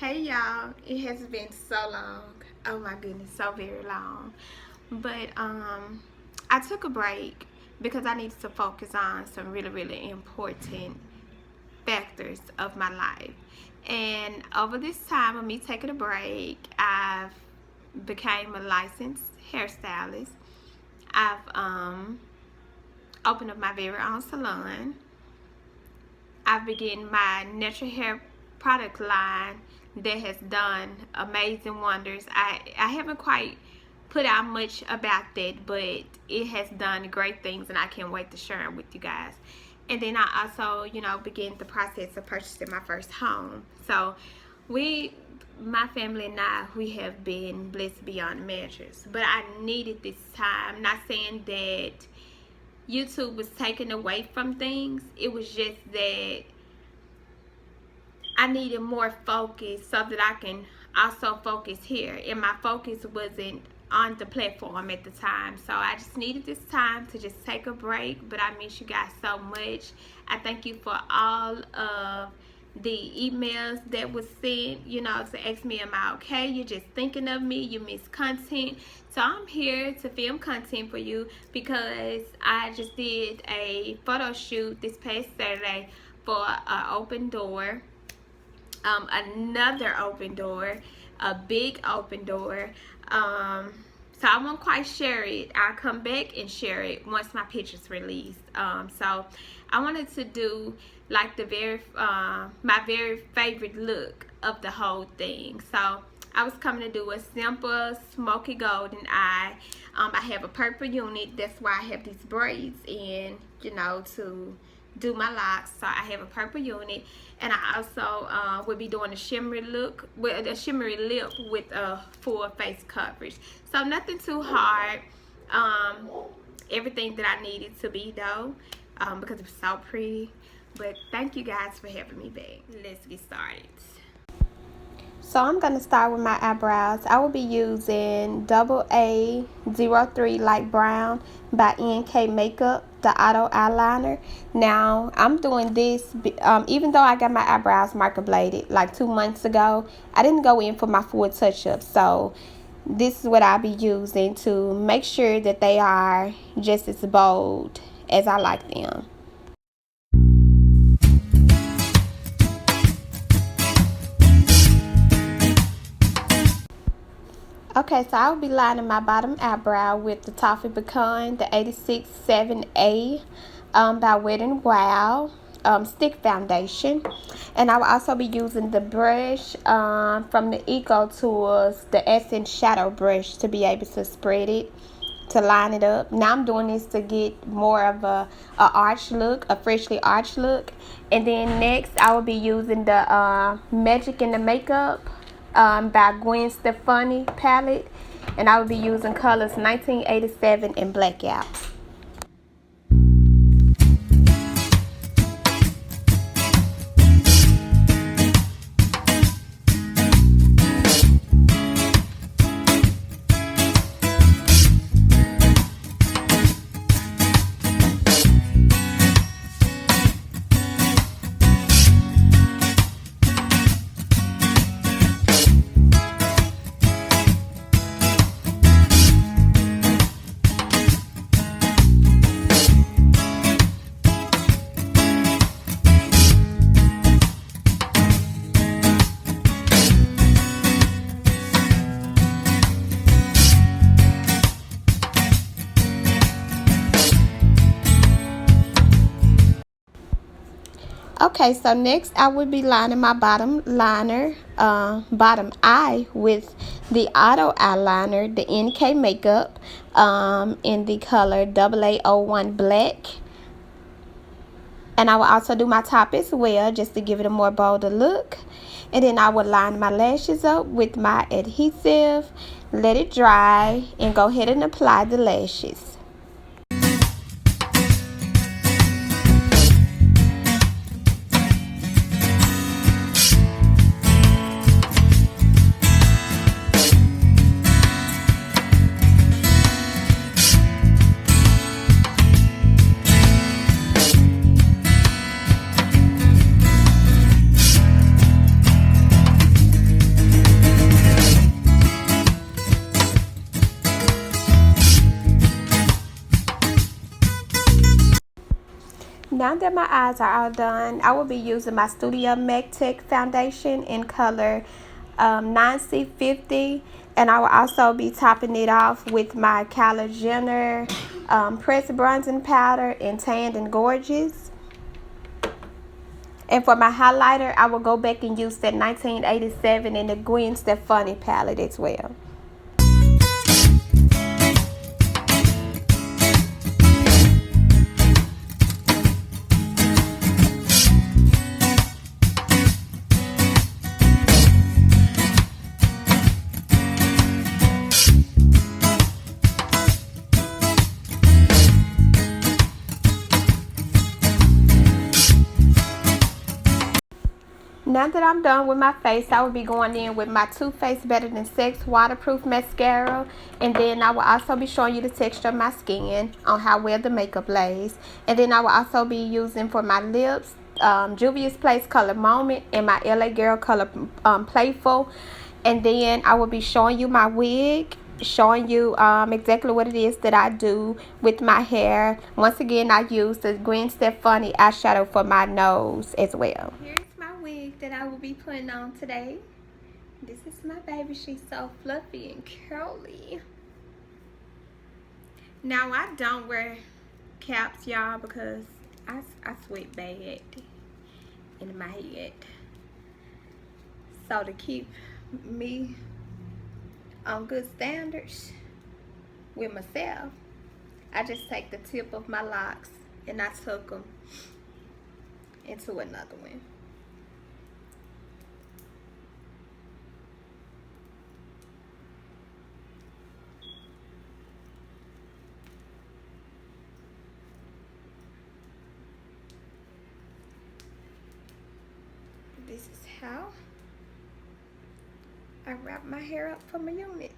Hey y'all, it has been so long. Oh my goodness, so very long. But I took a break because I needed to focus on some really important factors of my life. And over this time of me taking a break, I've became a licensed hairstylist. I've opened up my very own salon. I've begun my natural hair product line that has done amazing wonders. I haven't quite put out much about that, but it has done great things, and I can't wait to share it with you guys. And then I also, began the process of purchasing my first home. So my family and I, we have been blessed beyond measures. But I needed this time. Not saying that YouTube was taken away from things. It was just that I needed more focus so that I can also focus here. And my focus wasn't on the platform at the time. So I just needed this time to just take a break. But I miss you guys so much. I thank you for all of the emails that was sent, to ask me, am I okay? You're just thinking of me. You miss content. So I'm here to film content for you because I just did a photo shoot this past Saturday for an open door. Another open door, a big open door. So I won't quite share it. I'll come back and share it once my picture's released. So I wanted to do like my very favorite look of the whole thing. So I was coming to do a simple smoky golden eye. I have a purple unit. That's why I have these braids in, to do my locks. So I have a purple unit, and I also will be doing a shimmery look with a shimmery lip with a full face coverage. So nothing too hard. Everything that I needed to be though, because it was so pretty. But thank you guys for having me back. Let's get started. So I'm going to start with my eyebrows. I will be using AA03 Light Brown by NK Makeup, the auto eyeliner. Now I'm doing this even though I got my eyebrows marker bladed like 2 months ago. I didn't go in for my full touch up, so this is what I'll be using to make sure that they are just as bold as I like them. Okay, so I'll be lining my bottom eyebrow with the Toffee Pecan, the 867A by Wet n Wild stick foundation. And I will also be using the brush from the Eco Tools, the Essence Shadow brush, to be able to spread it, to line it up. Now I'm doing this to get more of a arch look, a freshly arched look. And then next I will be using the Magic in the Makeup by Gwen Stefani palette, and I will be using colors 1987 and Blackout. Okay, so next I will be lining my bottom eye with the auto eyeliner, the NK Makeup, in the color AA01 Black. And I will also do my top as well, just to give it a more bolder look. And then I will line my lashes up with my adhesive, let it dry, and go ahead and apply the lashes. Now that my eyes are all done, I will be using my Studio Tech foundation in color 9C50, and I will also be topping it off with my Kylie Jenner pressed bronzing powder in Tanned and Gorgeous. And for my highlighter, I will go back and use that 1987 in the Gwen Stefani palette as well. Now that I'm done with my face, I will be going in with my Too Faced Better Than Sex waterproof mascara, and then I will also be showing you the texture of my skin on how well the makeup lays. And then I will also be using for my lips Juvia's Place Color Moment and my LA Girl Color Playful. And then I will be showing you my wig, showing you exactly what it is that I do with my hair. Once again, I use the Gwen Stefani eyeshadow for my nose as well. Here's my wig that I will be putting on today. This is my baby. She's so fluffy and curly. Now, I don't wear caps, y'all, because I sweat bad in my head. So to keep me on good standards with myself, I just take the tip of my locks and I tuck them into another one. This is how I wrap my hair up for my units.